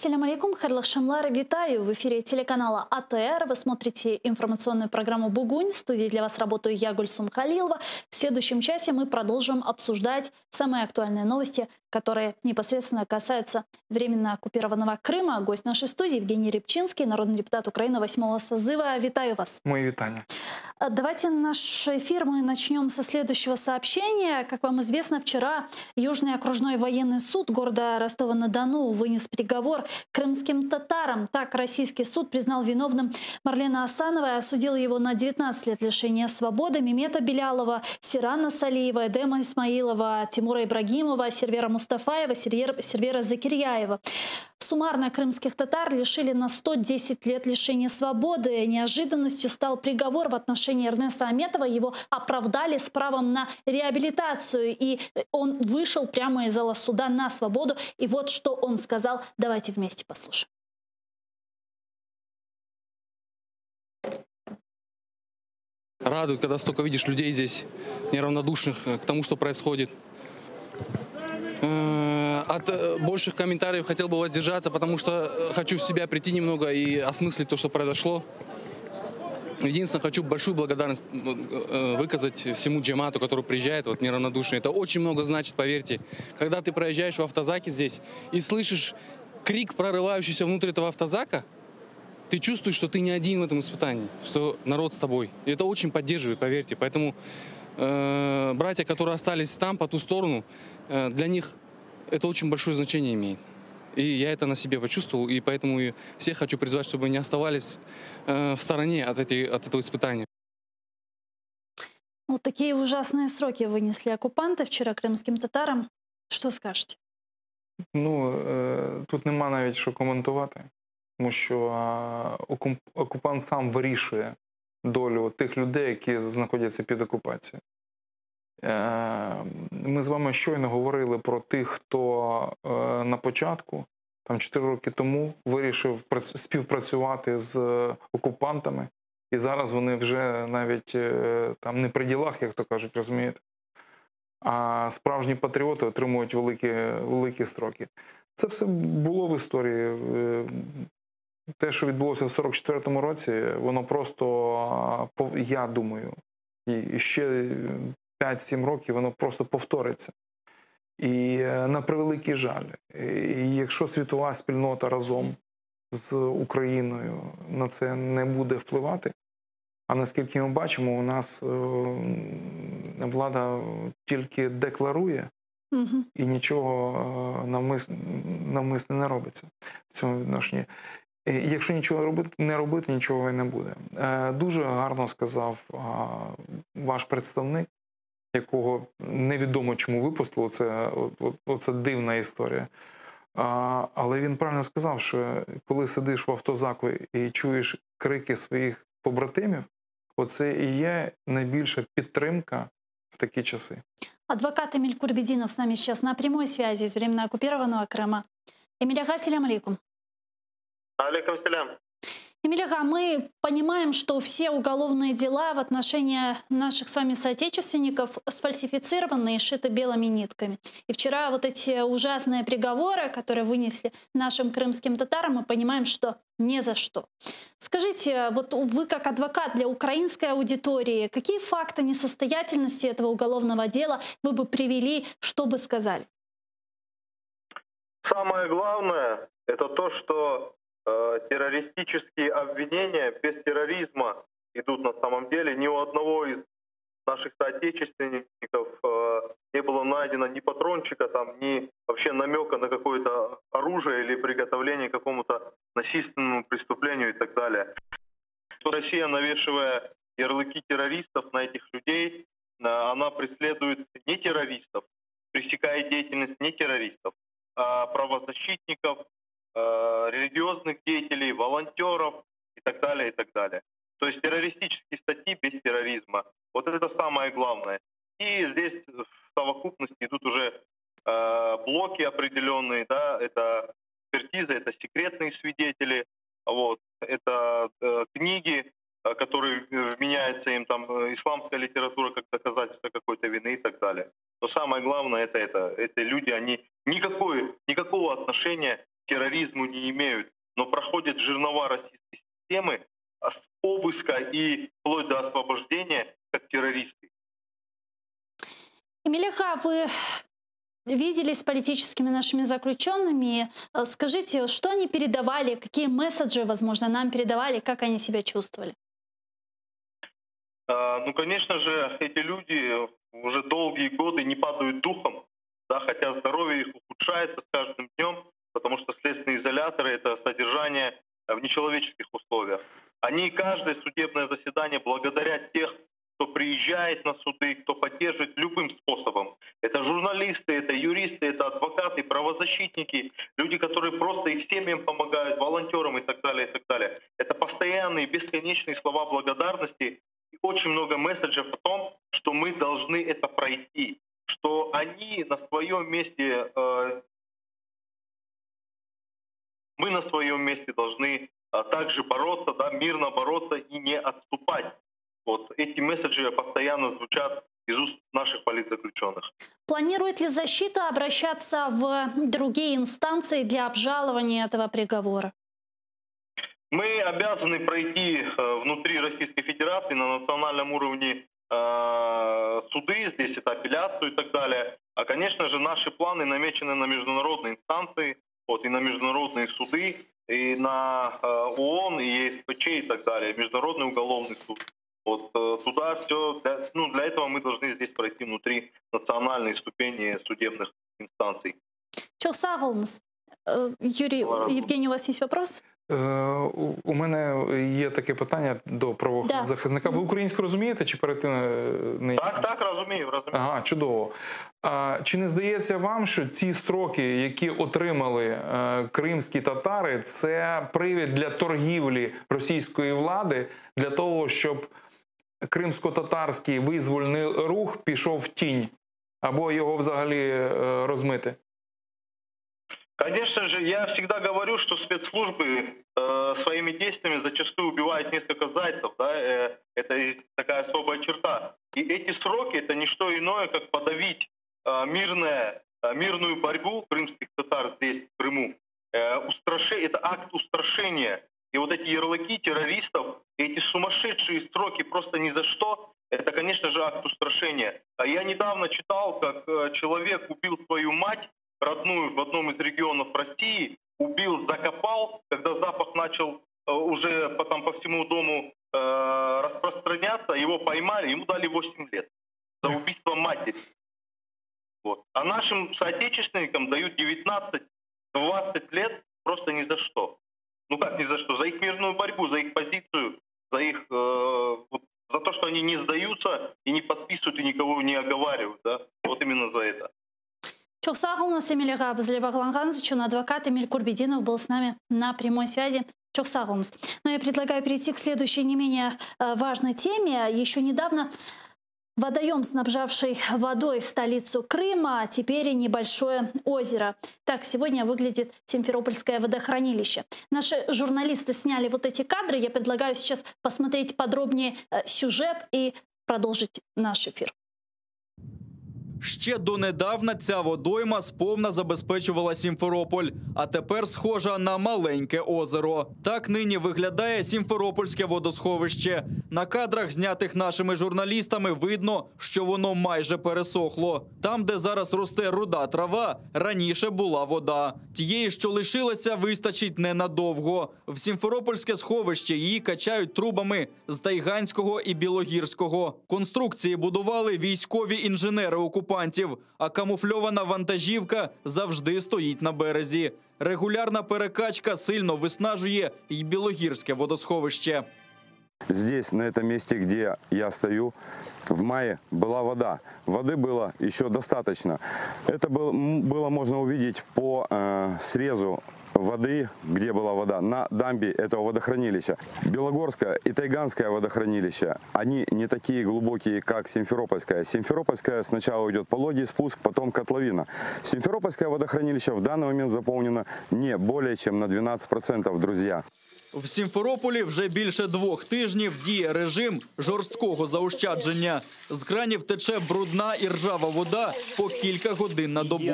Ассаляму алейкум, хайрлах шамлар, витаю! В эфире телеканала АТР. Вы смотрите информационную программу «Бугунь». В студии для вас работаю я, Гульсум Халилова. В следующем часе мы продолжим обсуждать самые актуальные новости, которые непосредственно касаются временно оккупированного Крыма. Гость нашей студии Евгений Рябчинский, народный депутат Украины 8-го созыва. Витаю вас! Мои витания. Давайте наш эфир мы начнем со следующего сообщения. Как вам известно, вчера Южный окружной военный суд города Ростова-на-Дону вынес приговор крымским татарам. Так, российский суд признал виновным Марлена Асанова и осудил его на 19 лет лишения свободы, Мемета Белялова, Сирана Салиева, Эдема Исмаилова, Тимура Ибрагимова, Сервера Мустафаева, Сервера Закирьяева. Суммарно крымских татар лишили на 110 лет лишения свободы. Неожиданностью стал приговор в отношении Эрнеста Аметова. Его оправдали с правом на реабилитацию. И он вышел прямо из зала суда на свободу. И вот что он сказал. Давайте вместе послушаем. Радует, когда столько видишь людей здесь, неравнодушных к тому, что происходит. От больших комментариев хотел бы воздержаться, потому что хочу в себя прийти немного и осмыслить то, что произошло. Единственное, хочу большую благодарность выказать всему джамату, который приезжает, вот неравнодушный. Это очень много значит, поверьте. Когда ты проезжаешь в автозаке здесь и слышишь крик, прорывающийся внутрь этого автозака, ты чувствуешь, что ты не один в этом испытании, что народ с тобой. И это очень поддерживает, поверьте. Поэтому братья, которые остались там, по ту сторону, для них это очень большое значение имеет. И я это на себе почувствовал, и поэтому и всех хочу призвать, чтобы не оставались в стороне от этого испытания. Вот такие ужасные сроки вынесли оккупанты вчера крымским татарам. Что скажете? Тут нема навіть що коментувати, тому що окупант сам вирішує долю тих людей, які знаходяться під окупацією. Ми з вами щойно говорили про тих, хто на початку, там 4 роки тому, вирішив співпрацювати з окупантами. І зараз вони вже навіть там не при ділах, як то кажуть, розумієте? А справжні патріоти отримують великі строки. Це все було в історії. Те, що відбулося в 44-му році, воно просто, я думаю, і ще 5-7 років воно просто повториться. І на превеликий жаль, і якщо світова спільнота разом з Україною на це не буде впливати, а наскільки ми бачимо, у нас влада тільки декларує, і нічого навмисне не робиться в цьому відношенні. Якщо нічого не робити, нічого і не буде. Дуже гарно сказав ваш представник, якого невідомо чому випустило, це дивна історія. Але він правильно сказав, що коли сидиш в автозаку і чуєш крики своїх побратимів, оце і є найбільша підтримка в такі часи. Адвокат Эмиль Курбединов с нами сейчас на прямой связи из временно оккупированного Крыма. Эмиль ага, ассаляму алейкум. Алейкум салям. Эмиль ага, мы понимаем, что все уголовные дела в отношении наших с вами соотечественников сфальсифицированы и шиты белыми нитками. И вчера вот эти ужасные приговоры, которые вынесли нашим крымским татарам, мы понимаем, что ни за что. Скажите, вот вы как адвокат для украинской аудитории, какие факты несостоятельности этого уголовного дела вы бы привели, что бы сказали? Самое главное — это то, что террористические обвинения без терроризма идут на самом деле. Ни у одного из наших соотечественников не было найдено ни патрончика, там, ни вообще намека на какое-то оружие или приготовление к какому-то насильственному преступлению и так далее. Россия, навешивая ярлыки террористов на этих людей, она преследует не террористов, пресекает деятельность не террористов, а правозащитников, религиозных деятелей, волонтеров и так далее, и так далее. То есть террористические статьи без терроризма. Вот это самое главное. И здесь в совокупности идут уже блоки определенные, да, это экспертиза, это секретные свидетели, вот, это книги, которые вменяются им, там, исламская литература как доказательство какой-то вины и так далее. Но самое главное это люди, они никакого отношения терроризму не имеют, но проходят жернова российской системы с обыска и вплоть до освобождения как террористы. Эмилиха, вы виделись с политическими нашими заключенными. Скажите, что они передавали, какие месседжи, возможно, нам передавали, как они себя чувствовали? Ну, конечно же, эти люди уже долгие годы не падают духом, да, хотя здоровье их ухудшается с каждым днем, потому что следственные изоляторы — это содержание в нечеловеческих условиях. Они каждое судебное заседание благодарят тех, кто приезжает на суды, кто поддерживает любым способом. Это журналисты, это юристы, это адвокаты, правозащитники, люди, которые просто их семьям помогают, волонтерам и так далее, и так далее. Это постоянные, бесконечные слова благодарности и очень много месседжев о том, что мы должны это пройти, что они на своем месте, мы на своем месте должны также бороться, да, мирно бороться и не отступать. Вот эти месседжи постоянно звучат из уст наших политзаключенных. Планирует ли защита обращаться в другие инстанции для обжалования этого приговора? Мы обязаны пройти внутри Российской Федерации на национальном уровне суды, здесь это апелляцию и так далее. А, конечно же, наши планы намечены на международные инстанции, вот, и на международные суды, и на ООН, и ЕСПЧ и так далее, Международный уголовный суд. Вот туда все, для этого мы должны здесь пройти внутри национальной ступени судебных инстанций. Чолсаголмс. Юрий, Євгеній, у вас є вопрос? У мене є таке питання до правозахисника. Ви українську розумієте чи перейти на... Так, розумію. Ага, чудово. Чи не здається вам, що ці строки, які отримали кримські татари, це привід для торгівлі російської влади, для того, щоб кримсько-татарський визвольний рух пішов в тінь, або його взагалі розмити? Конечно же, я всегда говорю, что спецслужбы своими действиями зачастую убивают несколько зайцев. Да? Это такая особая черта. И эти сроки — это не что иное, как подавить мирную борьбу крымских татар здесь, в Крыму. Это акт устрашения. И вот эти ярлыки террористов, эти сумасшедшие строки просто ни за что, это, конечно же, акт устрашения. А я недавно читал, как человек убил свою мать родную в одном из регионов России, убил, закопал, когда запах начал уже потом по всему дому распространяться, его поймали, ему дали 8 лет за убийство матери. Вот. А нашим соотечественникам дают 19-20 лет просто ни за что. Ну как ни за что? За их мирную борьбу, за их позицию, за их за то, что они не сдаются и не подписывают и никого не оговаривают. Да? Вот именно за это. Чоксағылмас Эмилиға бізле бағланғаныз үшін адвокат Эмиль Курбединов был с нами на прямой связи. Чоксағылмас. Но я предлагаю перейти к следующей не менее важной теме. Еще недавно водоем, снабжавший водой столицу Крыма, теперь и небольшое озеро. Так сегодня выглядит Симферопольское водохранилище. Наши журналисты сняли вот эти кадры. Я предлагаю сейчас посмотреть подробнее сюжет и продолжить наш эфир. Ще донедавна ця водойма сповна забезпечувала Сімферополь, а тепер схожа на маленьке озеро. Так нині виглядає Сімферопольське водосховище. На кадрах, знятих нашими журналістами, видно, що воно майже пересохло. Там, де зараз росте руда трава, раніше була вода. Тієї, що лишилася, вистачить ненадовго. В Сімферопольське сховище її качають трубами з Тайганського і Білогірського. Конструкції будували військові інженери окупантів, а камуфльована вантажівка завжди стоїть на березі. Регулярна перекачка сильно виснажує і Білогірське водосховище. Здесь, на этом месте, где я стою, в мае была вода. Воды было еще достаточно. Это было можно увидеть по срезу воды, где была вода, на дамбе этого водохранилища. Белогорское и Тайганское водохранилище, они не такие глубокие, как Симферопольское. Симферопольское сначала идет пологий спуск, потом котловина. Симферопольское водохранилище в данный момент заполнено не более чем на 12%, друзья. В Сімферополі вже більше 2 тижнів діє режим жорсткого заощадження. З кранів тече брудна і ржава вода по кілька годин на добу.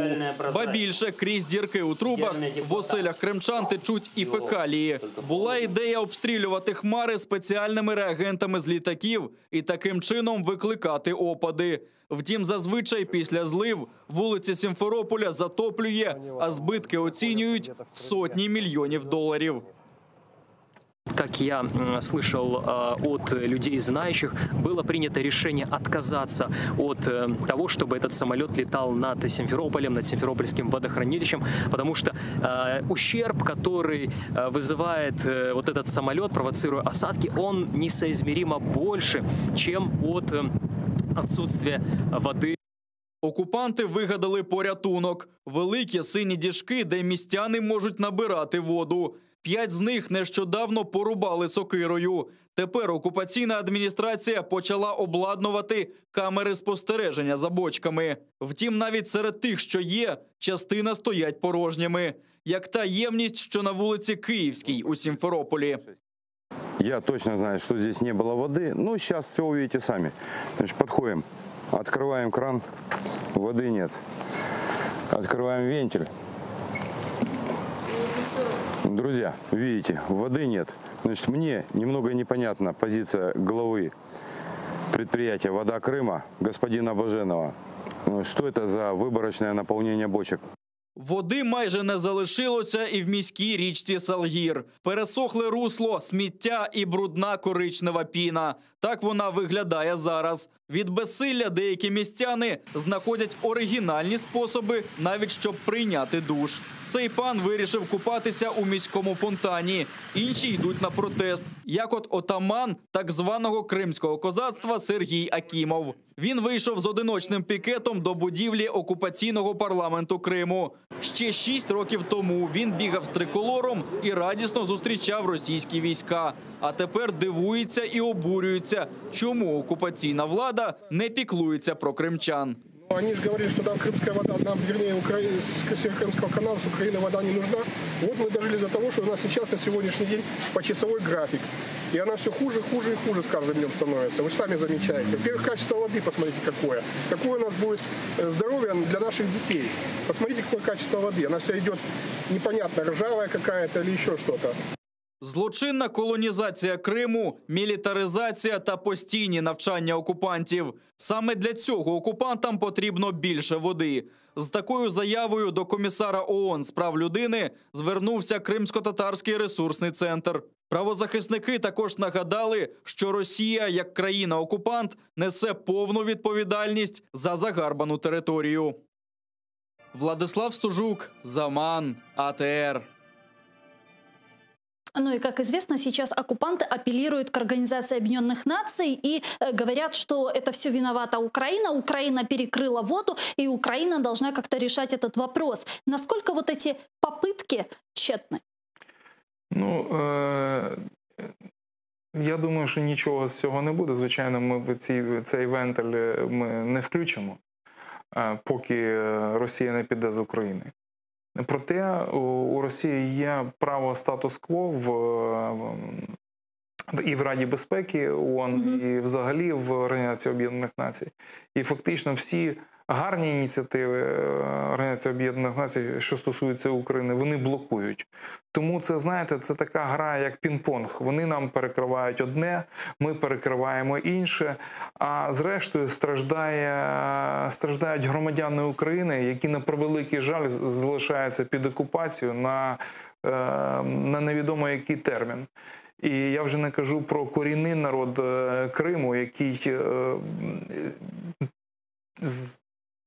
Ба більше, крізь дірки у трубах в оселях кримчан течуть і фекалії. Була ідея обстрілювати Хмари спеціальними реагентами з літаків і таким чином викликати опади. Втім, зазвичай після злив вулиці Сімферополя затоплює, а збитки оцінюють в сотні мільйонів доларів. Как я слышал от людей знающих, было принято решение отказаться от того, чтобы этот самолет летал над Симферополем, над Симферопольским водохранилищем, потому что ущерб, который вызывает вот этот самолет, провоцируя осадки, он несоизмеримо больше, чем от отсутствия воды. Окупанти вигадали порятунок – великі сині діжки, де містяни можуть набирати воду. 5 з них нещодавно порубали сокирою. Тепер окупаційна адміністрація почала обладнувати камери спостереження за бочками. Втім, навіть серед тих, що є, частина стоять порожніми. Як та ємність, що на вулиці Київській у Сімферополі. Я точно знаю, что здесь не было воды. Ну, сейчас все увидите сами. Значит, подходим, открываем кран, воды нет. Открываем вентиль. Друзья, видите, воды нет. Значит, мне немного непонятна позиция главы предприятия «Вода Крыма» господина Баженова. Что это за выборочное наполнение бочек? Води майже не залишилося і в міській річці Салгір. Пересохле русло, сміття і брудна коричнева піна. Так вона виглядає зараз. Від безсилля деякі містяни знаходять оригінальні способи, навіть щоб прийняти душ. Цей пан вирішив купатися у міському фонтані. Інші йдуть на протест, як от отаман так званого кримського козацтва Сергій Акімов. Він вийшов з одиночним пікетом до будівлі окупаційного парламенту Криму. Ще 6 років тому він бігав з триколором і радісно зустрічав російські війська. А тепер дивується і обурюється, чому окупаційна влада не піклується про кримчан. Они же говорили, что нам крымская вода, нам, вернее, с Северокрымского канала с Украины вода не нужна. Вот мы дожили до того, что у нас сейчас на сегодняшний день почасовой график. И она все хуже, хуже и хуже с каждым днем становится. Вы же сами замечаете. Во-первых, качество воды, посмотрите, какое. Какое у нас будет здоровье для наших детей. Посмотрите, какое качество воды. Она вся идет непонятно, ржавая какая-то или еще что-то. Злочинна колонізація Криму, мілітаризація та постійні навчання окупантів. Саме для цього окупантам потрібно більше води. З такою заявою до комісара ООН з прав людини звернувся Кримсько-татарський ресурсний центр. Правозахисники також нагадали, що Росія, як країна-окупант, несе повну відповідальність за загарбану територію. Владислав Стужук, Заман, АТР. Ну и, как известно, сейчас оккупанты апеллируют к Организации Объединенных Наций и говорят, что это все виновата Украина. Украина перекрыла воду, и Украина должна как-то решать этот вопрос. Насколько вот эти попытки тщетны? Ну, я думаю, що нічого з цього не буде. Звичайно, ми в цей вентиль ми не включимо, поки Росія не піде з України. Проте у Росії є право статус-кво і в Раді безпеки ООН, і взагалі в Організації Об'єднаних Націй. І фактично всі гарні ініціативи Організації Об'єднаних Націй, що стосуються України, вони блокують. Тому це, знаєте, це така гра, як пінг-понг. Вони нам перекривають одне, ми перекриваємо інше, а зрештою страждають громадяни України, які на превеликий жаль залишаються під окупацією на невідомо який термін. І я вже не кажу про корінний народ Криму, який з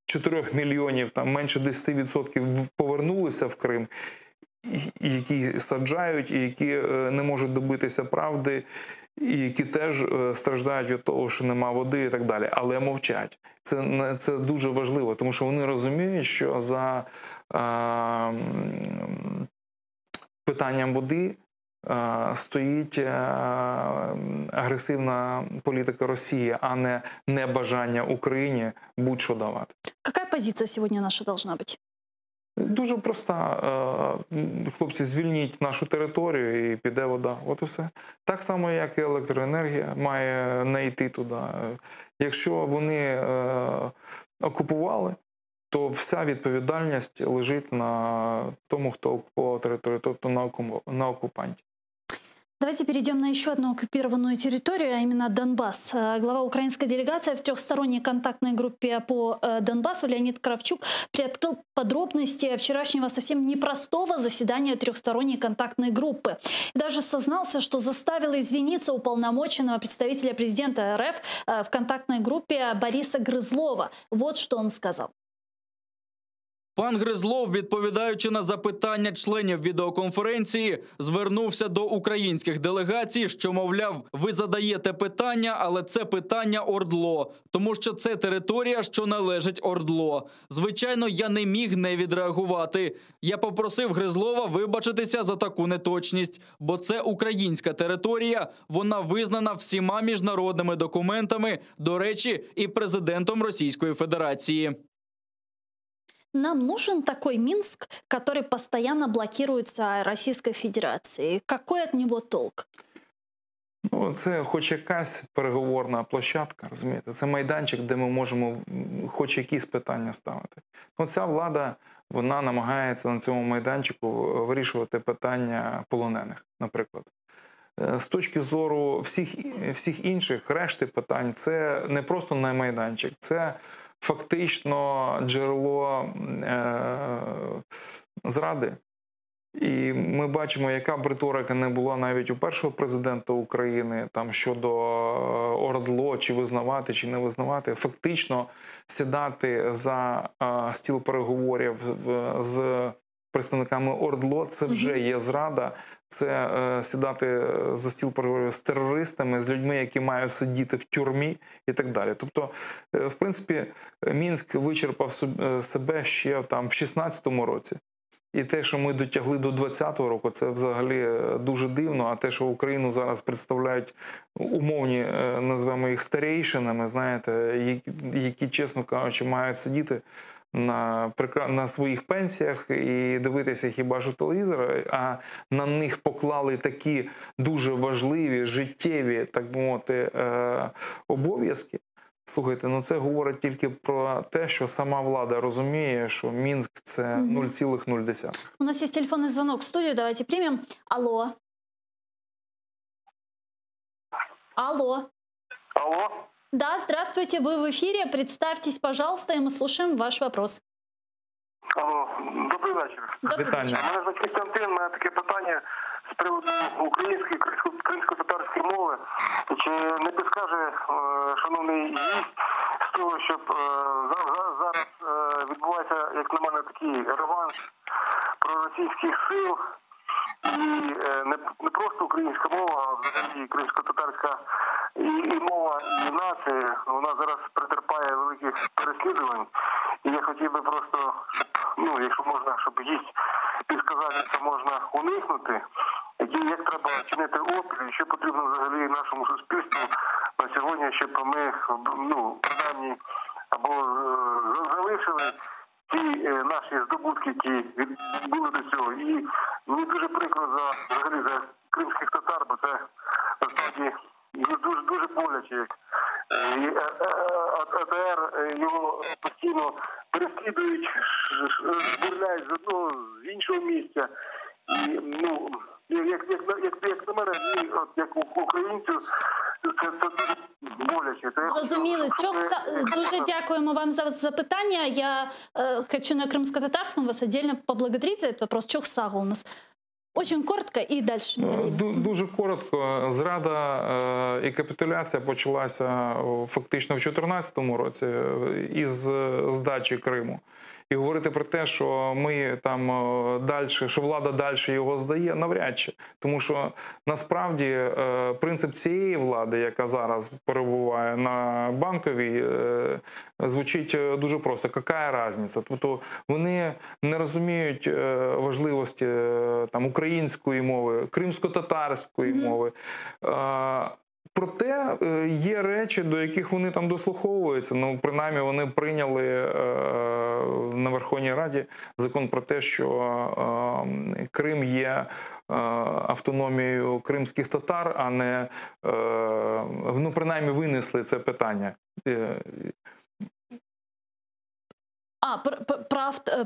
4 мільйонів, там менше 10% повернулися в Крим, які саджають, і які не можуть добитися правди, і які теж страждають від того, що нема води і так далі, але мовчать. Це дуже важливо, тому що вони розуміють, що за питанням води стоїть агресивна політика Росії, а не небажання Україні будь-що давати. Какая позиция сегодня наша должна быть? Дуже проста. Хлопці, звільніть нашу територію і піде вода. От і все. Так само, як і електроенергія має не йти туди. Якщо вони окупували, то вся відповідальність лежить на тому, хто окупував територію, тобто на окупанті. Давайте перейдем на еще одну оккупированную территорию, а именно Донбасс. Глава украинской делегации в трехсторонней контактной группе по Донбассу Леонид Кравчук приоткрыл подробности вчерашнего совсем непростого заседания трехсторонней контактной группы. И даже сознался, что заставил извиниться уполномоченного представителя президента РФ в контактной группе Бориса Грызлова. Вот что он сказал. Пан Гризлов, відповідаючи на запитання членів відеоконференції, звернувся до українських делегацій, що, мовляв, ви задаєте питання, але це питання ОРДЛО, тому що це територія, що належить ОРДЛО. Звичайно, я не міг не відреагувати. Я попросив Гризлова вибачитися за таку неточність, бо це українська територія, вона визнана всіма міжнародними документами, до речі, і президентом Російської Федерації. Нам нужен такой Минск, который постоянно блокируется Российской Федерацией. Какой от него толк? Ну, це хоч якась переговорна площадка, розумієте? Це майданчик, де ми можемо хоч якісь питання ставити. Ну, ця влада, вона намагається на цьому майданчику вирішувати питання полонених, наприклад. З точки зору всіх інших, решти питань, це не просто не майданчик, це фактично джерело зради. І ми бачимо, яка б риторика не була навіть у першого президента України там щодо ОРДЛО, чи визнавати, чи не визнавати. Фактично сідати за стіл переговорів з представниками ОРДЛО – це вже є зрада. Це сідати за стіл переговорів з терористами, з людьми, які мають сидіти в тюрмі і так далі. Тобто, в принципі, Мінськ вичерпав себе ще там в 16-му році. І те, що ми дотягли до 20-го року, це взагалі дуже дивно. А те, що Україну зараз представляють умовні, назвемо їх старейшинами, знаєте, які, чесно кажучи, мають сидіти на своїх пенсіях і дивитися хіба що телевізор, а на них поклали такі дуже важливі, життєві, так би мовити, обов'язки. Слухайте, ну це говорить тільки про те, що сама влада розуміє, що Мінськ – це 0,0. У нас есть телефонный звонок в студию, давайте примем. Алло. Алло. Алло. Да, здравствуйте, вы в эфире. Представьтесь, пожалуйста, и мы слушаем ваш вопрос. Алло, добрий вечір. Добрий Вітання. вечір. Мене звуть Костянтин, у мене таке питання з приводу української, кримсько-татарської мови. Чи не підскаже, шановний гість, з того, щоб зараз відбувається, як на мене, такий реванш проросійських сил, і не просто українська мова, а взагалі кримсько-татарська і мова, і нація, вона зараз претерпає великих переслідувань. І я хотів би просто, ну, якщо можна, щоб гість підказати, що можна уникнути, як треба чинити опір, і що потрібно взагалі нашому суспільству на сьогодні, щоб ми, ну, принаймні, або залишили ті наші здобутки, які були до цього. І мені дуже прикро взагалі за кримських татар, бо це насправді дуже боляче. І АТР його постійно переслідують, збирають з одного, з іншого місця. І, ну, як на мене, як українцю, це дуже боляче. Зрозуміли. Дуже дякуємо вам за запитання. Я хочу на кримсько-татарському вас отдельно поблагодарить за этот вопрос. Чохсагу у нас. Очень коротко і дальше. Дуже коротко. Зрада і капітуляція почалася фактично в 2014 році із здачі Криму. І говорити про те, що ми там далі, що влада далі його здає, навряд чи. Тому що насправді принцип цієї влади, яка зараз перебуває на Банковій, звучить дуже просто. Яка різниця? Тобто вони не розуміють важливості там української мови, кримсько-татарської мови. Проте є речі, до яких вони там дослуховуються. Ну, принаймні, вони прийняли на Верховній Раді закон про те, що Крим є автономією кримських татар, а не, ну, принаймні, винесли це питання.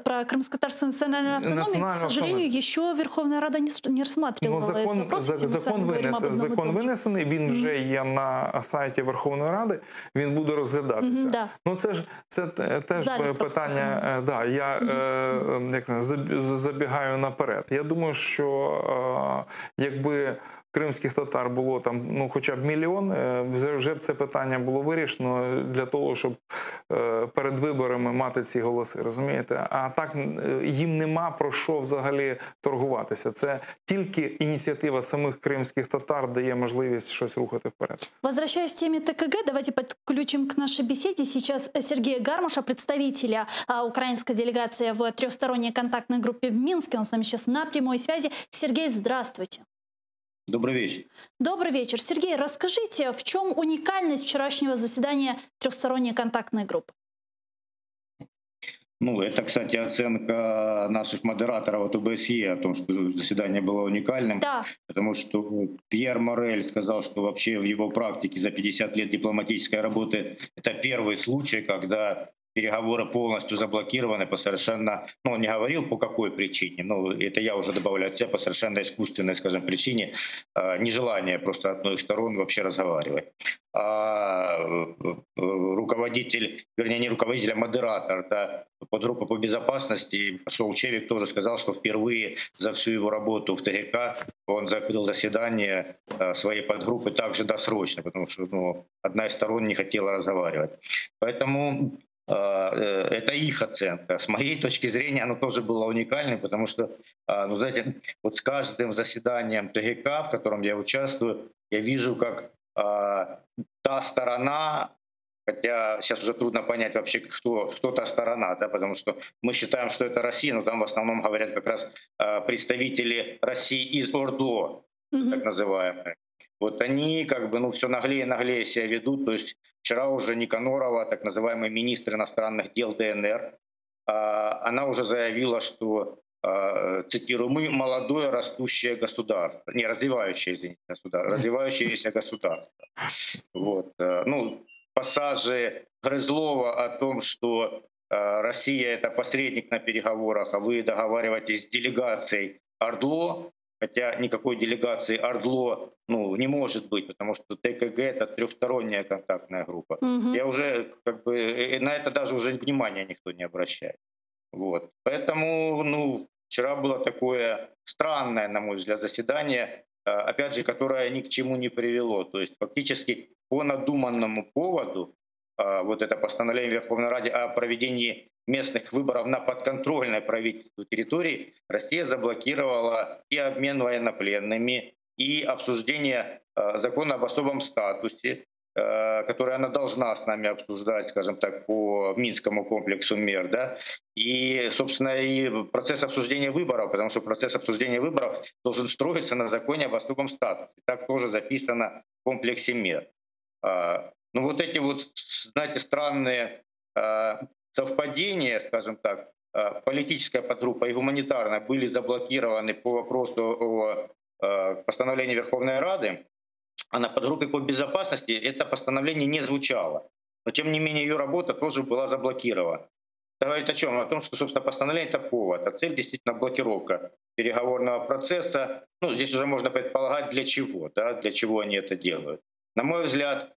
Про крымско-татарскую национальную автономию, к сожалению, еще Верховная Рада не рассматривала этот вопрос. Закон винесений, він вже є на сайті Верховної Ради, він буде розглядатися. Да. Ну, це теж питання, да, я забігаю наперед. Я думаю, що якби кримських татар було там, ну, хоча б мільйон, вже б це питання було вирішено для того, щоб перед виборами мати ці голоси, розумієте? А так їм нема про що взагалі торгуватися. Це тільки ініціатива самих кримських татар дає можливість щось рухати вперед. Возвращаясь к теме ТКГ, давайте подключим к нашей беседе сейчас Сергея Гармаша, представителя украинской делегации в трехсторонней контактной группе в Минске. Он с нами сейчас на прямой связи. Сергей, здравствуйте. Добрый вечер. Добрый вечер. Сергей, расскажите, в чем уникальность вчерашнего заседания трехсторонней контактной группы? Ну, это, кстати, оценка наших модераторов от ОБСЕ о том, что заседание было уникальным. Да. Потому что Пьер Морель сказал, что вообще в его практике за 50 лет дипломатической работы это первый случай, когда переговоры полностью заблокированы по совершенно, ну, он не говорил по какой причине, но это я уже добавляю от себя, по совершенно искусственной, скажем, причине, нежелания просто одной из сторон вообще разговаривать. Руководитель, вернее, не руководитель, а модератор, да, подгруппы по безопасности, посол Чевик тоже сказал, что впервые за всю его работу в ТГК он закрыл заседание своей подгруппы также досрочно, потому что, ну, одна из сторон не хотела разговаривать. Поэтому это их оценка. С моей точки зрения, оно тоже было уникальным, потому что, ну, знаете, вот с каждым заседанием ТГК, в котором я участвую, я вижу, как та сторона, хотя сейчас уже трудно понять вообще, кто та сторона, да, потому что мы считаем, что это Россия, но там в основном говорят как раз представители России из ОРДЛО, так называемые. Вот они как бы, ну, все наглее и наглее себя ведут. То есть вчера уже Никанорова, так называемый министр иностранных дел ДНР, она уже заявила, что, цитирую, мы молодое растущее государство, не развивающее, извините, государство, развивающееся государство. Вот. Ну, пассажи Грызлова о том, что Россия — это посредник на переговорах, а вы договариваетесь с делегацией ОРДЛО, хотя никакой делегации ОРДЛО, ну, не может быть, потому что ТКГ — это трехсторонняя контактная группа. Я уже как бы на это даже уже внимания никто не обращает. Вот. Поэтому, ну, вчера было такое странное, на мой взгляд, заседание, опять же, которое ни к чему не привело. То есть фактически по надуманному поводу, вот это постановление Верховной Рады о проведении местных выборов на подконтрольной правительству территории, Россия заблокировала и обмен военнопленными, и обсуждение закона об особом статусе, который она должна с нами обсуждать, скажем так, по Минскому комплексу мер, да, и, собственно, и процесс обсуждения выборов, потому что процесс обсуждения выборов должен строиться на законе об особом статусе. Так тоже записано в комплексе мер. Ну вот эти вот, знаете, странные совпадения, скажем так, политическая подгруппа и гуманитарная были заблокированы по вопросу о постановлении Верховной Рады, а на подгруппе по безопасности это постановление не звучало. Но тем не менее ее работа тоже была заблокирована. Это говорит о чем? О том, что, собственно, постановление — это повод, а цель действительно блокировка переговорного процесса. Ну, здесь уже можно предполагать, для чего, да, для чего они это делают. На мой взгляд,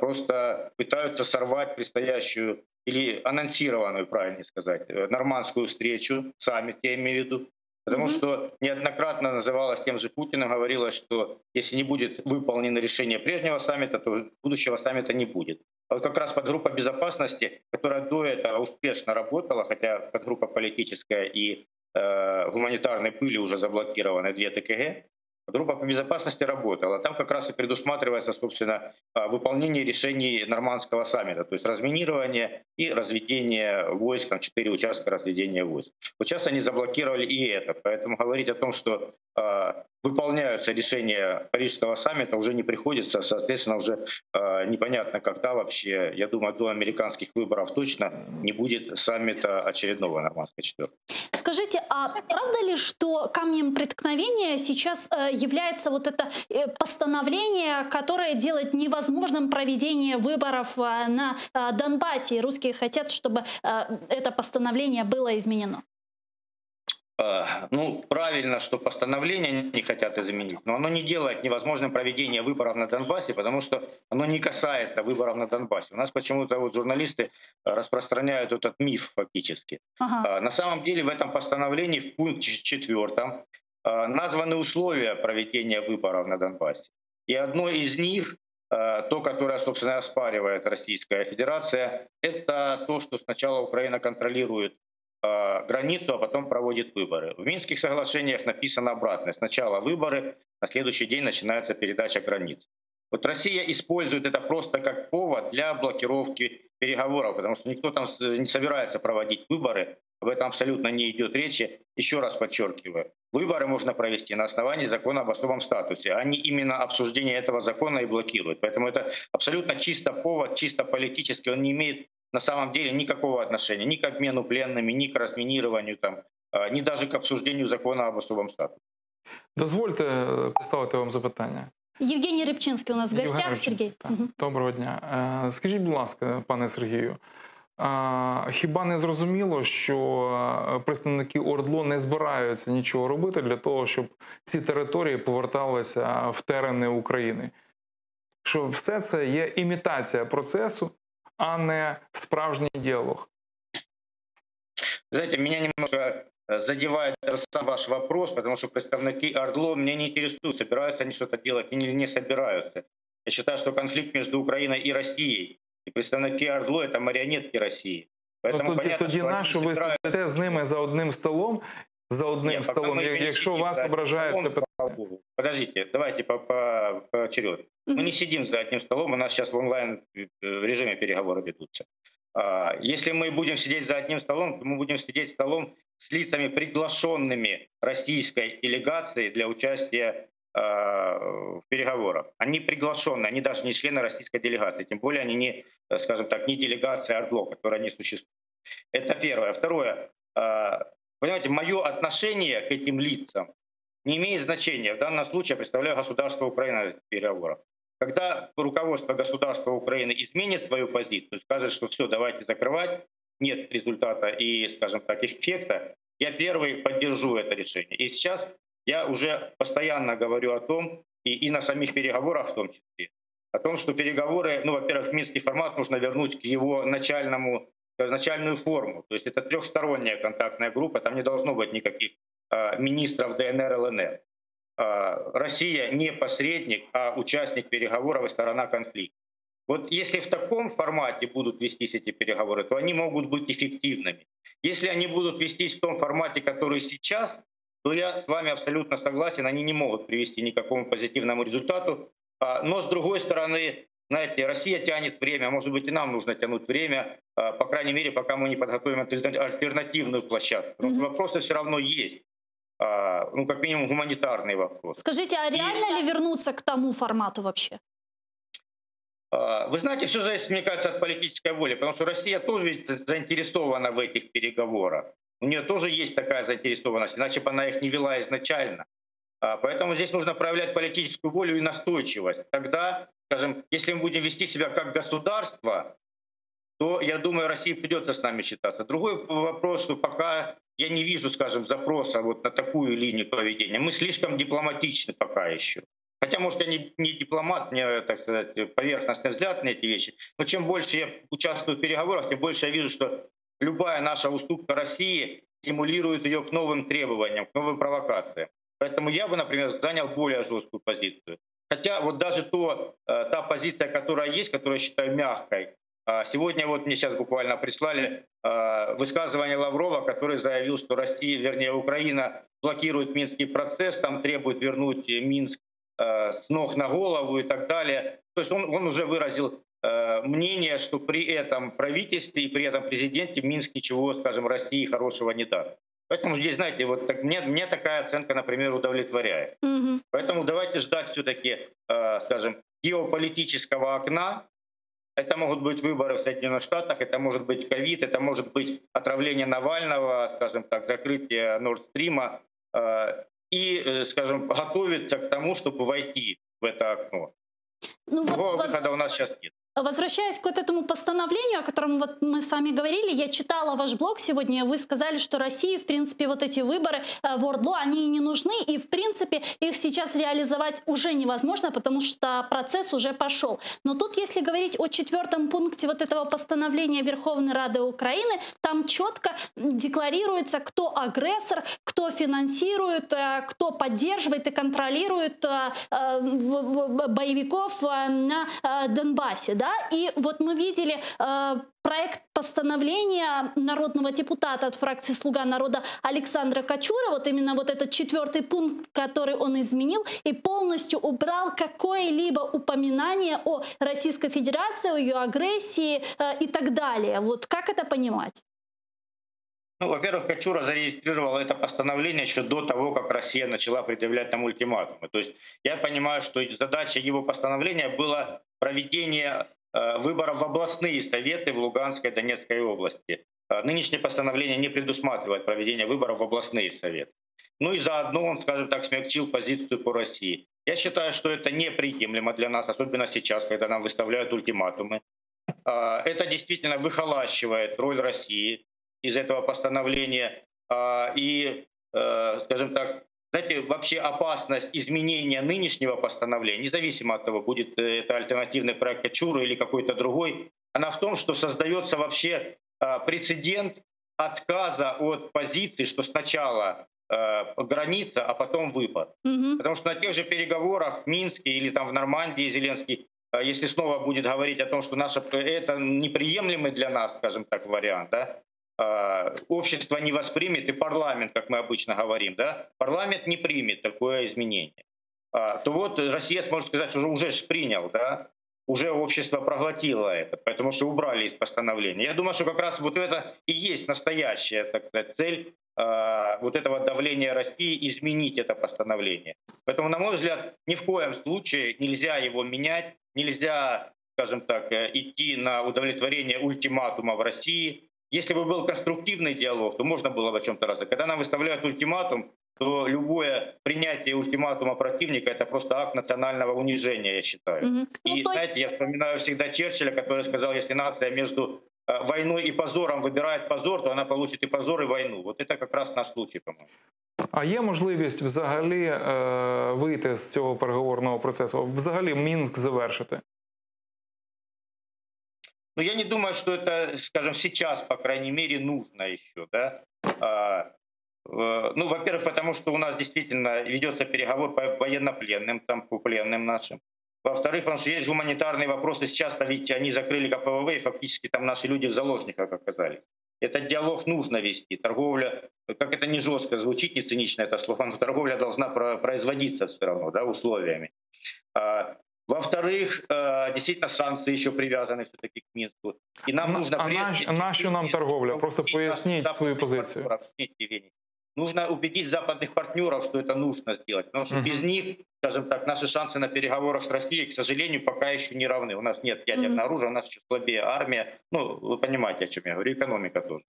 просто пытаются сорвать предстоящую или анонсированную, правильно сказать, нормандскую встречу, саммит, я имею в виду, потому что неоднократно называлось тем же Путиным, говорилось, что если не будет выполнено решение прежнего саммита, то будущего саммита не будет. А вот как раз подгруппа безопасности, которая до этого успешно работала, хотя подгруппа политическая и гуманитарной были уже заблокированы, 2 ТКГ, группа по безопасности работала. Там как раз и предусматривается, собственно, выполнение решений нормандского саммита, то есть разминирование и разведение войск, там 4 участка разведения войск. Вот сейчас они заблокировали и это. Поэтому говорить о том, что выполняются решения Парижского саммита, уже не приходится, соответственно, уже непонятно, когда вообще, я думаю, до американских выборов точно не будет саммита очередного нормандской четверки. Скажите, а правда ли, что камнем преткновения сейчас является вот это постановление, которое делает невозможным проведение выборов на Донбассе? И русские хотят, чтобы это постановление было изменено. Ну, правильно, что постановление не хотят изменить, но оно не делает невозможным проведение выборов на Донбассе, потому что оно не касается выборов на Донбассе. У нас почему-то вот журналисты распространяют этот миф фактически. Ага. На самом деле в этом постановлении в пункте 4 названы условия проведения выборов на Донбассе. И одно из них, то, которое, собственно, оспаривает Российская Федерация, это то, что сначала Украина контролирует границу, а потом проводит выборы. В Минских соглашениях написано обратное. Сначала выборы, на следующий день начинается передача границ. Вот Россия использует это просто как повод для блокировки переговоров, потому что никто там не собирается проводить выборы, об этом абсолютно не идет речи. Еще раз подчеркиваю, выборы можно провести на основании закона об особом статусе. Они именно обсуждение этого закона и блокируют. Поэтому это абсолютно чисто повод, чисто политический, он не имеет на самом деле никакого отношения ни к обмену пленными, ни к разминированию, там, ни даже к обсуждению закона об особом статусе. Дозвольте поставити вам запитання. Євгеній Рибчинський у нас в Євген гостях. Рибчинський, Сергій. так. Доброго дня. Скажіть, будь ласка, пане Сергію, хіба не зрозуміло, що представники ОРДЛО не збираються нічого робити для того, щоб ці території поверталися в терени України? Що все це є імітація процесу, а не справжній діалог? Знаете, меня немного задевает сам ваш вопрос, потому что представники ОРДЛО меня не интересуют, собираются они что-то делать или не собираются. Я считаю, что конфликт между Украиной и Россией, и представники ОРДЛО — это марионетки России. Поэтому тоді нащо ви сидите з ними за одним столом, якщо вас ображає це питання? Подождите, давайте поочередно. Мы не сидим за одним столом, у нас сейчас в онлайн-режиме переговоры ведутся. Если мы будем сидеть за одним столом, то мы будем сидеть столом с лицами, приглашенными российской делегацией для участия в переговорах. Они приглашенные, они даже не члены российской делегации, тем более они не, скажем так, не делегация ОРДЛО, которая не существует. Это первое. Второе. Понимаете, мое отношение к этим лицам не имеет значения. В данном случае я представляю государство Украины в переговорах. Когда руководство государства Украины изменит свою позицию, скажет, что все, давайте закрывать, нет результата и, скажем так, эффекта, я первый поддержу это решение. И сейчас я уже постоянно говорю о том, и на самих переговорах в том числе, о том, что переговоры, ну, во-первых, минский формат нужно вернуть к его начальную форму. То есть это трехсторонняя контактная группа, там не должно быть никаких министров ДНР, ЛНР. Россия не посредник, а участник переговоров и сторона конфликта. Вот если в таком формате будут вестись эти переговоры, то они могут быть эффективными. Если они будут вестись в том формате, который сейчас, то я с вами абсолютно согласен, они не могут привести ни к какому позитивному результату. Но с другой стороны, знаете, Россия тянет время, может быть и нам нужно тянуть время, по крайней мере, пока мы не подготовим альтернативную площадку. Потому что вопросы все равно есть. Ну, как минимум, гуманитарный вопрос. Скажите, а реально ли вернуться к тому формату вообще? Вы знаете, все зависит, мне кажется, от политической воли, потому что Россия тоже заинтересована в этих переговорах. У нее тоже есть такая заинтересованность, иначе бы она их не вела изначально. Поэтому здесь нужно проявлять политическую волю и настойчивость. Тогда, скажем, если мы будем вести себя как государство, то, я думаю, России придется с нами считаться. Другой вопрос, что пока я не вижу, скажем, запроса вот на такую линию поведения. Мы слишком дипломатичны пока еще. Хотя, может, я не дипломат, мне, так сказать, поверхностный взгляд на эти вещи. Но чем больше я участвую в переговорах, тем больше я вижу, что любая наша уступка России стимулирует ее к новым требованиям, к новым провокациям. Поэтому я бы, например, занял более жесткую позицию. Хотя вот даже та позиция, которая есть, которую я считаю мягкой, сегодня вот мне сейчас буквально прислали высказывание Лаврова, который заявил, что Россия, вернее Украина, блокирует Минский процесс, там требует вернуть Минск с ног на голову и так далее. То есть он уже выразил мнение, что при этом правительстве и при этом президенте Минск ничего, скажем, России хорошего не даст. Поэтому здесь, знаете, вот так, мне такая оценка, например, удовлетворяет. Мгм. Поэтому давайте ждать все-таки, скажем, геополитического окна. Это могут быть выборы в Соединенных Штатах, это может быть ковид, это может быть отравление Навального, скажем так, закрытие Норд-стрима. И, скажем, готовиться к тому, чтобы войти в это окно. Ну, Другого вот, выхода у нас сейчас нет. возвращаясь к вот этому постановлению, о котором вот мы с вами говорили, я читала ваш блог сегодня, вы сказали, что России, в принципе, вот эти выборы в ОРДЛО, они и не нужны, и, в принципе, их сейчас реализовать уже невозможно, потому что процесс уже пошел. Но тут, если говорить о 4-м пункте вот этого постановления Верховной Рады Украины, там четко декларируется, кто агрессор, кто финансирует, кто поддерживает и контролирует боевиков на Донбассе. Да? И вот мы видели проект постановления народного депутата от фракции «Слуга народа» Александра Качура, вот именно вот этот 4-й пункт, который он изменил и полностью убрал какое-либо упоминание о Российской Федерации, о ее агрессии и так далее. Вот как это понимать? Ну, во-первых, Качура зарегистрировал это постановление еще до того, как Россия начала предъявлять нам ультиматумы. То есть я понимаю, что задача его постановления была проведение выборов в областные советы в Луганской и Донецкой области. Нынешнее постановление не предусматривает проведение выборов в областные советы. Ну и заодно он, скажем так, смягчил позицию по России. Я считаю, что это неприемлемо для нас, особенно сейчас, когда нам выставляют ультиматумы. Это действительно выхолащивает роль России из этого постановления. И, скажем так, знаете, вообще опасность изменения нынешнего постановления, независимо от того, будет это альтернативный проект Качуры или какой-то другой, она в том, что создается вообще прецедент отказа от позиции, что сначала граница, а потом выпад. Потому что на тех же переговорах в Минске или там в Нормандии Зеленский, если снова будет говорить о том, что это неприемлемый для нас, скажем так, вариант, да, общество не воспримет, и парламент, как мы обычно говорим, да, парламент не примет такое изменение, то вот Россия сможет сказать, что уже принял, да, уже общество проглотило это, потому что убрали из постановления. Я думаю, что как раз вот это и есть настоящая, так сказать, цель вот этого давления России изменить это постановление. Поэтому, на мой взгляд, ни в коем случае нельзя его менять, нельзя, скажем так, идти на удовлетворение ультиматума в России. Если бы был конструктивный диалог, то можно было бы о чем-то разговаривать. Когда нам выставляют ультиматум, то любое принятие ультиматума противника — это просто акт национального унижения, я считаю. И, знаете, я вспоминаю всегда Черчилля, который сказал, если нация между войной и позором выбирает позор, то она получит и позор, и войну. Вот это как раз наш случай, по-моему. А є можливість взагалі вийти з цього переговорного процесу? Взагалі Мінськ завершити? Но я не думаю, что это, скажем, сейчас, по крайней мере, нужно еще. Да? Ну, во-первых, потому что у нас действительно ведется переговор по военнопленным, там, по пленным нашим. Во-вторых, потому что есть гуманитарные вопросы. Сейчас-то ведь они закрыли КПВВ, и фактически там наши люди в заложниках оказались. Этот диалог нужно вести. Торговля, как это не жестко звучит, не цинично это слово, но торговля должна производиться все равно, да, условиями. Во-вторых, действительно санкции еще привязаны все-таки к Минску. И нам нужно... нащо нам торговля? Просто поясніть свою позицию. Нужно убедить западных партнеров, что это нужно сделать. Потому что без них, скажем так, наши шансы на переговорах с Россией, к сожалению, пока еще не равны. У нас нет ядерного оружия, у нас еще слабее армия. Ну, вы понимаете, о чем я говорю, экономика тоже.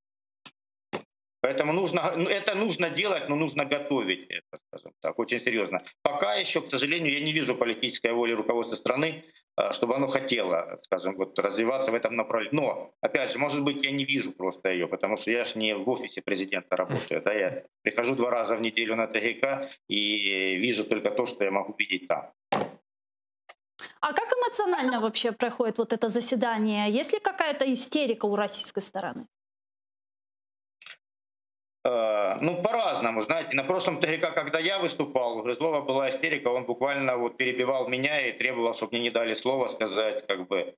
Поэтому это нужно делать, но нужно готовить это, скажем так, очень серьезно. Пока еще, к сожалению, я не вижу политической воли руководства страны, чтобы оно хотело, скажем, вот, развиваться в этом направлении. Но, опять же, может быть, я не вижу просто ее, потому что я же не в офисе президента работаю. Да? Я прихожу 2 раза в неделю на ТГК и вижу только то, что я могу видеть там. А как эмоционально вообще проходит вот это заседание? Есть ли какая-то истерика у российской стороны? Ну, по-разному, знаете. На прошлом ТГК, когда я выступал, у Грызлова была истерика, он буквально вот перебивал меня и требовал, чтобы мне не дали слова сказать, как бы.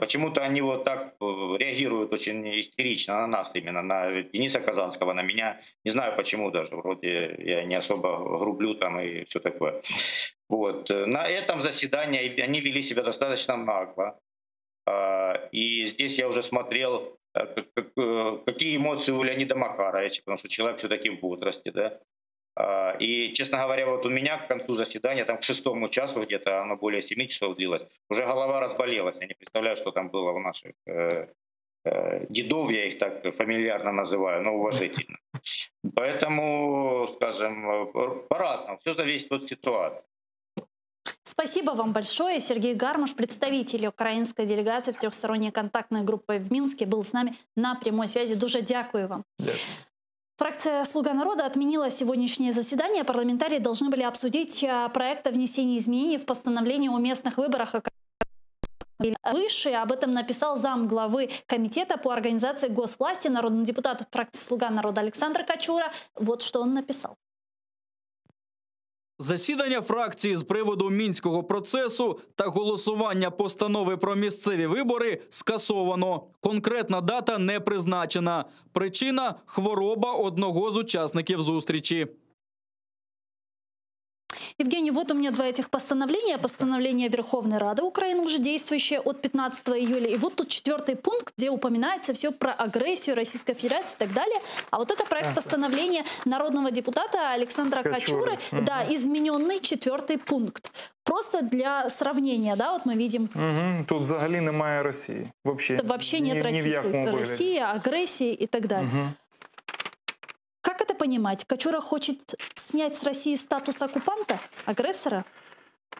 Почему-то они вот так реагируют очень истерично на нас, именно на Дениса Казанского, на меня. Не знаю почему даже, вроде я не особо грублю там и все такое. Вот. На этом заседании они вели себя достаточно нагло. И здесь я уже смотрел какие эмоции у Леонида Макаровича, потому что человек все-таки в возрасте, да. И, честно говоря, вот у меня к концу заседания, там к 6-му часу где-то, оно более 7 часов длилось, уже голова разболелась. Я не представляю, что там было у наших дедов, я их так фамильярно называю, но уважительно. Поэтому, скажем, по-разному, все зависит от ситуации. Спасибо вам большое. Сергей Гармаш, представитель украинской делегации в трехсторонней контактной группе в Минске, был с нами на прямой связи. Дуже дякую вам. Фракция «Слуга народа» отменила сегодняшнее заседание. Парламентарии должны были обсудить проект о внесении изменений в постановление о местных выборах. Выше об этом написал замглавы комитета по организации госвласти, народный депутат от фракции «Слуга народа» Олександр Качура. Вот что он написал. Засідання фракції з приводу Мінського процесу та голосування постанови про місцеві вибори скасовано. Конкретна дата не призначена. Причина – хвороба одного з учасників зустрічі. Евгений, вот у меня два этих постановления. Постановление Верховной Рады Украины, уже действующее от 15 июля. И вот тут 4-й пункт, где упоминается все про агрессию Российской Федерации и так далее. А вот это проект постановления народного депутата Александра Качуры, да, измененный 4-й пункт. Просто для сравнения, да, вот мы видим. Тут взагалі немає Росії. Вообще нет России, агрессии и так далее. Как это понимать? Качура хочет снять с России статус оккупанта, агрессора?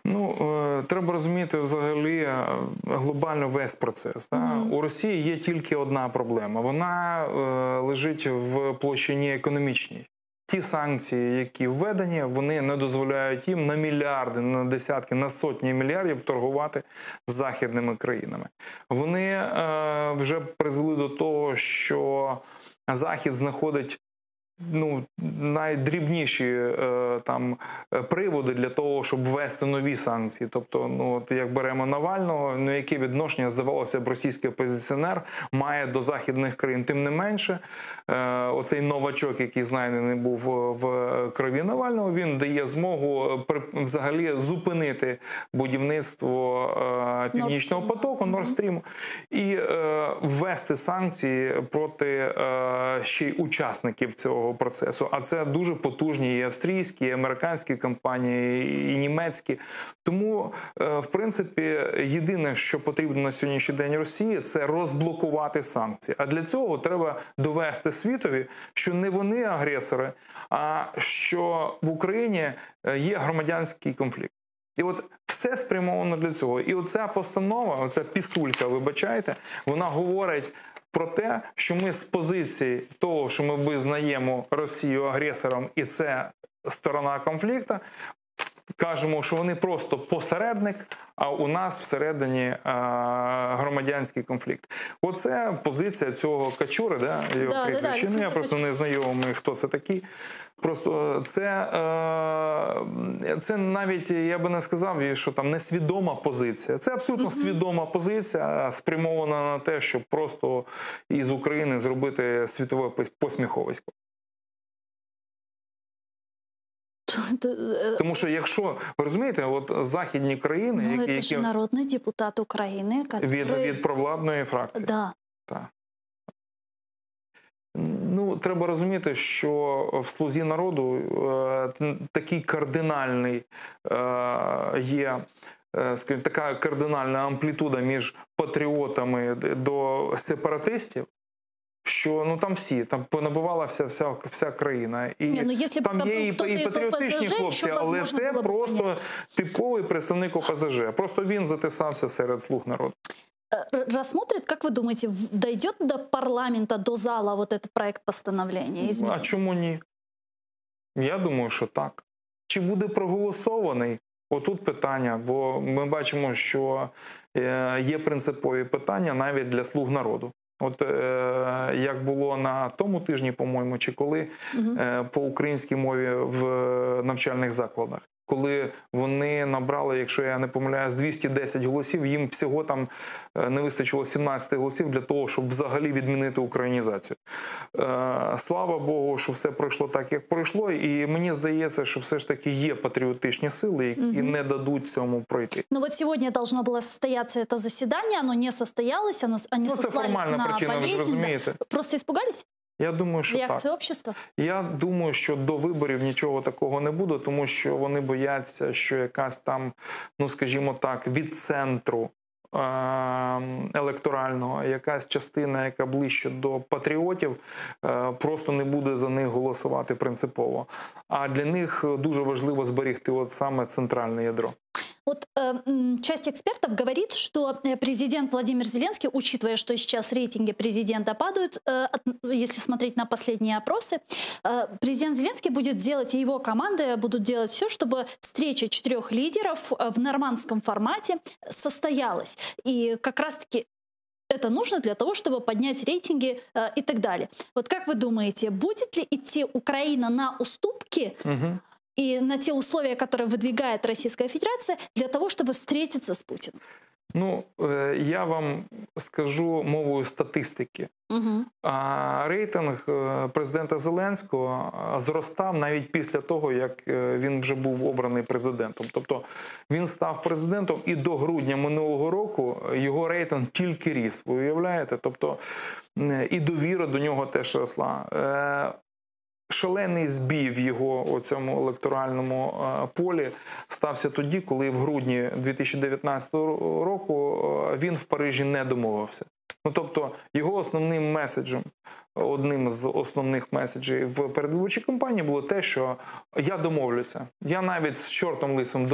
Ну, треба розуміти взагалі глобально весь процес. У Росії є тільки одна проблема. Вона лежить в площині економічній. Ті санкції, які введені, вони не дозволяють їм на мільярди, на десятки, на сотні мільярдів торгувати з західними країнами. Вони вже призвели до того, що Захід знаходить найдрібніші приводи для того, щоб ввести нові санкції. Тобто, як беремо Навального, яке відношення, здавалося б, російський опозиціонер має до західних країн. Тим не менше, оцей новачок, який знайдений був в крові Навального, він дає змогу взагалі зупинити будівництво Північного потоку, Nord Stream, і ввести санкції проти ще й учасників цього процесу. А це дуже потужні і австрійські, і американські компанії, і німецькі. Тому, в принципі, єдине, що потрібно на сьогоднішній день Росії, це розблокувати санкції. А для цього треба довести світові, що не вони агресори, а що в Україні є громадянський конфлікт. І от все спрямовано для цього. І оця постанова, оця пісулька, вибачайте, вона говорить про те, що ми з позиції того, що ми визнаємо Росію агресором, і це сторона конфлікту, кажемо, що вони просто посередник, а у нас всередині громадянський конфлікт. Оце позиція цього Качури, його прізвище. Я просто не знайомий, хто це такий. Просто це навіть, я би не сказав, що там несвідома позиція. Це абсолютно свідома позиція, спрямована на те, щоб просто із України зробити світове посміховисько. Тому що якщо, ви розумієте, от західні країни, які... Це ж народний депутат України, від провладної фракції. Да. Так. Треба розуміти, що в «Слузі народу» такий кардинальний є, скажімо, така кардинальна амплітуда між патріотами до сепаратистів, що там всі, там понабивалася вся країна. І там є і патріотичні хлопці, але це просто типовий представник ОПЗЖ. Просто він затисався серед «Слуг народу». Рассмотрит, как вы думаете, дойдет до парламента, до зала вот этот проект постановления? А чому ні? Я думаю, що так. Чи буде проголосований? Отут питання, бо ми бачимо, що є принципові питання навіть для «Слуг народу». От як було на тому тижні, по-моєму, чи коли по українській мові в навчальних закладах. коли вони набрали, якщо я не помиляюсь, 210 голосів, їм всього там не вистачило 17 голосів для того, щоб взагалі відмінити українізацію. Слава Богу, що все пройшло так, як пройшло, і мені здається, що все ж таки є патріотичні сили, які не дадуть цьому пройти. Ну вот сегодня должно было состояться это заседание, оно не состоялось, они сослались на болезнь. Просто испугались? Я думаю, що реакцію общества? Я думаю, що до виборів нічого такого не буде, тому що вони бояться, що якась там, ну скажімо так, від центру електорального, якась частина, яка ближче до патріотів, просто не буде за них голосувати принципово. А для них дуже важливо зберегти от саме центральне ядро. Вот часть экспертов говорит, что президент Владимир Зеленский, учитывая, что сейчас рейтинги президента падают, если смотреть на последние опросы, президент Зеленский будет делать, и его команды будут делать все, чтобы встреча 4 лидеров в нормандском формате состоялась. И как раз-таки это нужно для того, чтобы поднять рейтинги и так далее. Вот как вы думаете, будет ли идти Украина на уступки и на те условия, которые выдвигает Российская Федерация, для того, чтобы встретиться с Путиным? Ну, я вам скажу мовою статистики. Рейтинг президента Зеленського зростав навіть після того, як він вже був обраний президентом. Тобто він став президентом і до грудня минулого року його рейтинг тільки ріс. Ви уявляєте? Тобто і довіра до нього теж росла. Шалений збій в його цьому електоральному полі стався тоді, коли в грудні 2019 року він в Парижі не домовився. Ну, тобто його основним меседжем, одним з основних меседжів в передвиборчій кампанії було те, що я домовлюся. Я навіть з чортом лисом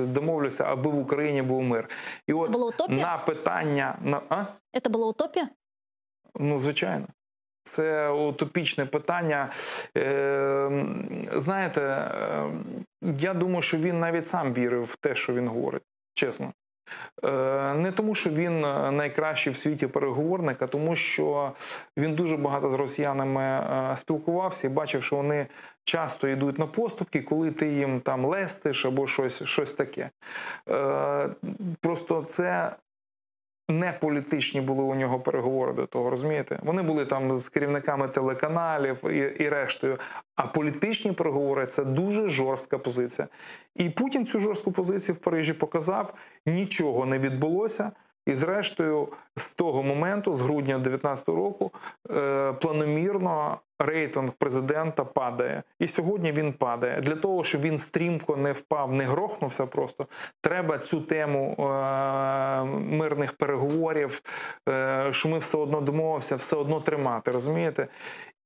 домовлюся, аби в Україні був мир. І от на питання... Це була утопія? Ну, звичайно. Це утопічне питання. Знаєте, я думаю, що він навіть сам вірив в те, що він говорить, чесно. Не тому, що він найкращий в світі переговорник, а тому, що він дуже багато з росіянами спілкувався і бачив, що вони часто йдуть на поступки, коли ти їм там лестиш або щось таке. Просто це... Не політичні були у нього переговори до того, розумієте? Вони були там з керівниками телеканалів і рештою. А політичні переговори – це дуже жорстка позиція. І Путін цю жорстку позицію в Парижі показав, нічого не відбулося. І зрештою, з того моменту, з грудня 2019 року, планомірно рейтинг президента падає. І сьогодні він падає. Для того, щоб він стрімко не впав, не грохнувся просто, треба цю тему мирних переговорів, що ми все одно домовився, все одно тримати, розумієте?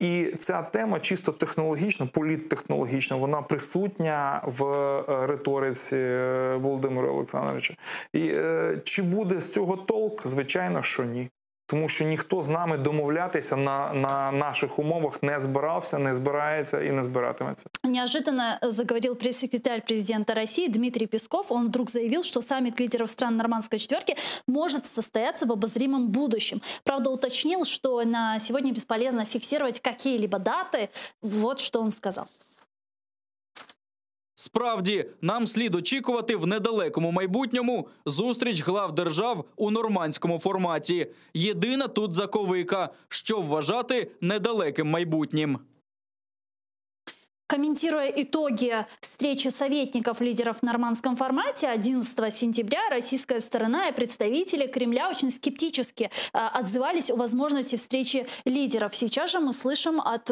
І ця тема чисто технологічна, політтехнологічна, вона присутня в риториці Володимира Олександровича. І чи буде з цього толк? Звичайно, що ні. Тому що ніхто з нами домовлятися на наших умовах не збирався, не збирається и не збиратиметься. Неожиданно заговорил пресс-секретарь президента России Дмитрий Песков. Он вдруг заявил, что саммит лидеров стран Нормандской четверки может состояться в обозримом будущем. Правда, уточнил, что на сегодня бесполезно фиксировать какие-либо даты. Вот что он сказал. Справді, нам слід очікувати в недалекому майбутньому зустріч глав держав у нормандському форматі. Єдина тут заковика, що вважати недалеким майбутнім. Комментируя итоги встречи советников лидеров в нормандском формате 11 сентября, российская сторона и представители Кремля очень скептически отзывались о возможности встречи лидеров. Сейчас же мы слышим от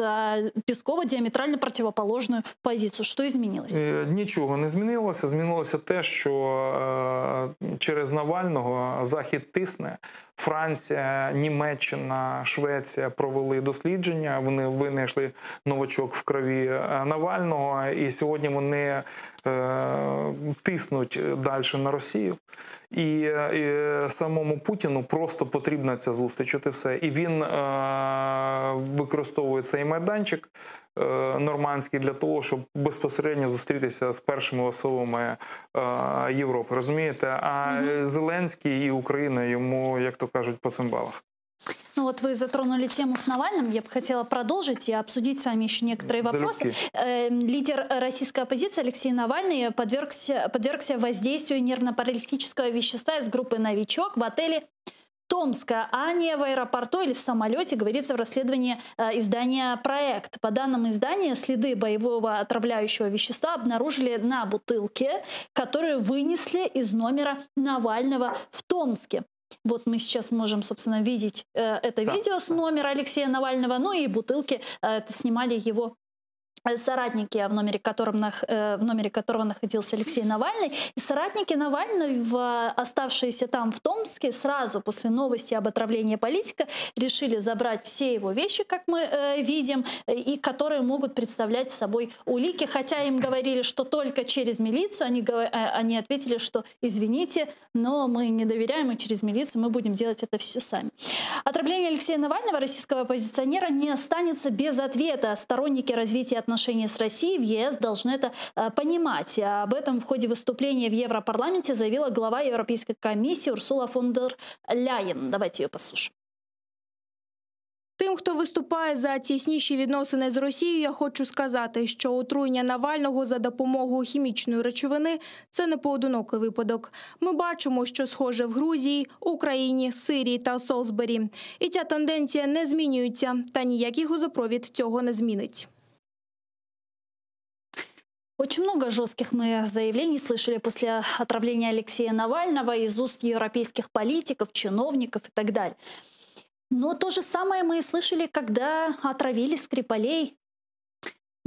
Пескова диаметрально противоположную позицию. Что изменилось? Нічого не змінилося. Змінилося те, що через Навального Захід тисне. Франція, Німеччина, Швеція провели дослідження, вони винайшли новачок в крові Навального, і сьогодні вони тиснуть далі на Росію. І самому Путіну просто потрібна ця зустріч, от і все. І він використовує цей майданчик нормандський для того, щоб безпосередньо зустрітися з першими особами Європи, розумієте? А Зеленський і Україна йому, як то кажуть, по цимбалах. Ну, вот вы затронули тему с Навальным. Я бы хотела продолжить и обсудить с вами еще некоторые вопросы. Лидер российской оппозиции Алексей Навальный подвергся воздействию нервно-паралитического вещества из группы «Новичок» в отеле Томска, а не в аэропорту или в самолете, говорится в расследовании издания «Проект». По данным издания, следы боевого отравляющего вещества обнаружили на бутылке, которую вынесли из номера Навального в Томске. Вот мы сейчас можем, собственно, видеть это видео с номера Алексея Навального, ну и бутылки снимали его соратники, в номере которого находился Алексей Навальный. И соратники Навального, оставшиеся там в Томске, сразу после новости об отравлении политика решили забрать все его вещи, как мы видим, и которые могут представлять собой улики. Хотя им говорили, что только через милицию, они ответили, что извините, но мы не доверяем, и через милицию мы будем делать это все сами. Отравление Алексея Навального, российского оппозиционера, не останется без ответа. Сторонники развития отношений с Россией в ЕС должны это понимать. Об этом в ходе выступления в Европарламенте заявила глава Европейской комиссии Урсула фон дер Ляєн. Давайте ее послушаем. Тим, хто виступає за тісніші відносини з Росією, я хочу сказати, що отруєння Навального за допомогою хімічної речовини – це не поодинокий випадок. Ми бачимо, що схоже в Грузії, Україні, Сирії та Солсбері. І ця тенденція не змінюється, та ніякий газопровід цього не змінить. Очень много жестких мы заявлений слышали после отравления Алексея Навального из уст европейских политиков, чиновников и так далее. Но то же самое мы и слышали, когда отравили Скрипалей.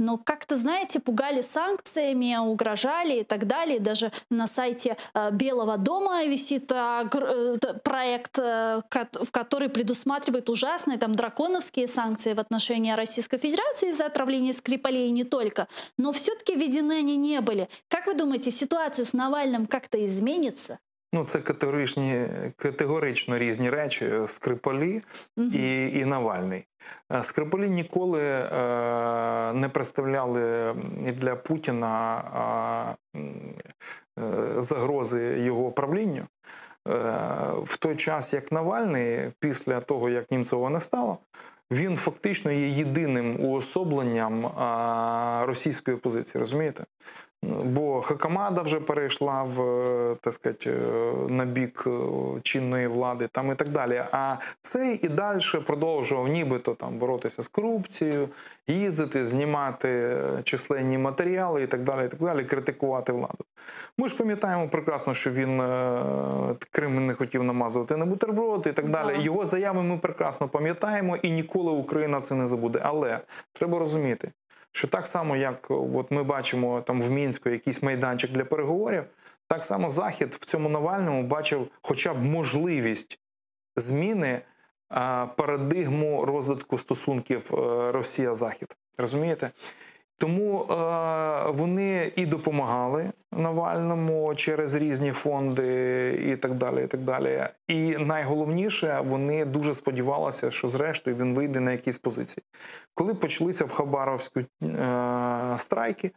Но как-то, знаете, пугали санкциями, угрожали и так далее. Даже на сайте Белого дома висит проект, в который предусматривает ужасные там драконовские санкции в отношении Российской Федерации за отравление Скрипалей и не только. Но все-таки введены они не были. Как вы думаете, ситуация с Навальным как-то изменится? Ну, це категорично різні речі. Скрипалі і Навальний. Скрипалі ніколи не представляли для Путіна загрози його правлінню. В той час, як Навальний, після того, як Німцова не стало, він фактично є єдиним уособленням російської опозиції, розумієте? Бо Хакамада вже перейшла так сказати, на бік чинної влади там і так далі. А цей і далі продовжував нібито там боротися з корупцією, їздити, знімати численні матеріали і так далі, критикувати владу. Ми ж пам'ятаємо прекрасно, що він Крим не хотів намазувати на бутерброди і так далі. Його заяви ми прекрасно пам'ятаємо і ніколи Україна це не забуде. Але треба розуміти, що так само, як от ми бачимо там в Мінську якийсь майданчик для переговорів, так само Захід в цьому Навальному бачив хоча б можливість зміни парадигму розвитку стосунків Росія-Захід. Розумієте? Тому вони і допомагали Навальному через різні фонди і так далі, і так далі. І найголовніше, вони дуже сподівалися, що зрештою він вийде на якісь позиції. Коли почалися в Хабаровську страйки,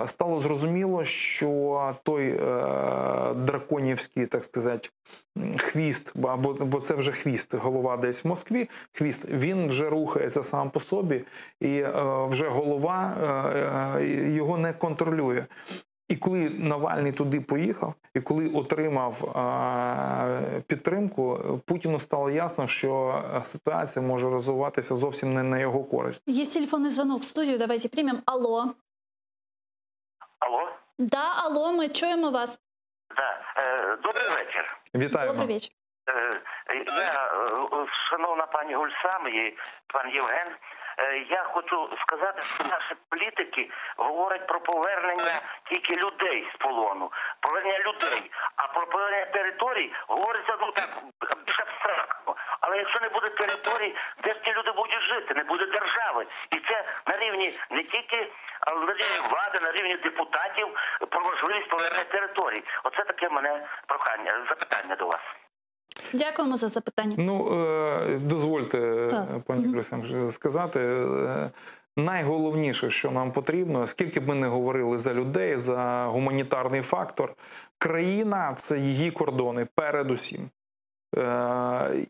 стало зрозуміло, що той драконівський, так сказати, хвіст, бо це вже хвіст, голова десь в Москві, хвіст, він вже рухається сам по собі, і вже голова його не контролює. І коли Навальний туди поїхав, і коли отримав підтримку, Путіну стало ясно, що ситуація може розвиватися зовсім не на його користь. Є телефонний дзвонок в студію, давайте приймемо. Алло. Алло? Да, алло, ми чуємо вас. Да. Добрий вечір. Вітаю. Добрий вечір. Шановна пані Гульсам і пан Євген, я хочу сказати, що наші політики говорять про повернення тільки людей з полону, повернення людей, а про повернення територій говориться так більш абстрактно. Але якщо не буде територій, де ж ті люди будуть жити, не буде держави. І це на рівні не тільки на рівні влади, на рівні депутатів про можливість повернення територій. Оце таке в мене запитання до вас. Дякуємо за запитання. Ну, дозвольте, пані Крисям, сказати, найголовніше, що нам потрібно, скільки б ми не говорили за людей, за гуманітарний фактор, країна – це її кордони, передусім.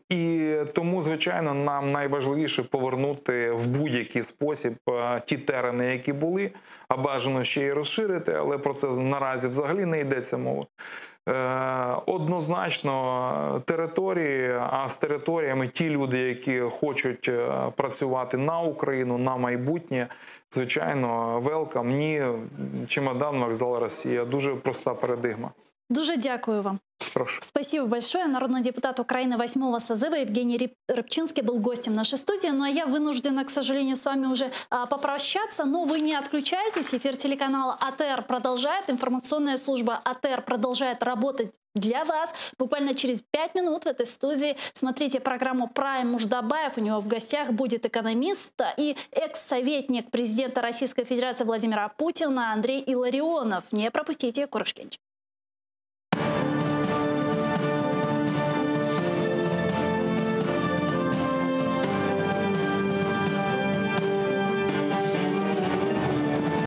І тому, звичайно, нам найважливіше повернути в будь-який спосіб ті терени, які були, а бажано ще й розширити, але про це наразі взагалі не йдеться мова. Однозначно території, а з територіями ті люди, які хочуть працювати на Україну, на майбутнє, звичайно, велкам, ні, чемодан, вокзал, Росія. Дуже проста парадигма. Дуже дякую вам. Прошу. Спасибо большое. Народный депутат Украины 8-го созыва Евгений Рыбчинский был гостем нашей студии. Ну а я вынуждена, к сожалению, с вами уже попрощаться. Но вы не отключайтесь. Эфир телеканала АТР продолжает. Информационная служба АТР продолжает работать для вас. Буквально через 5 минут в этой студии смотрите программу «Прайм Муждабаев». У него в гостях будет экономист и экс-советник президента Российской Федерации Владимира Путина Андрей Илларионов. Не пропустите, Курышкевич.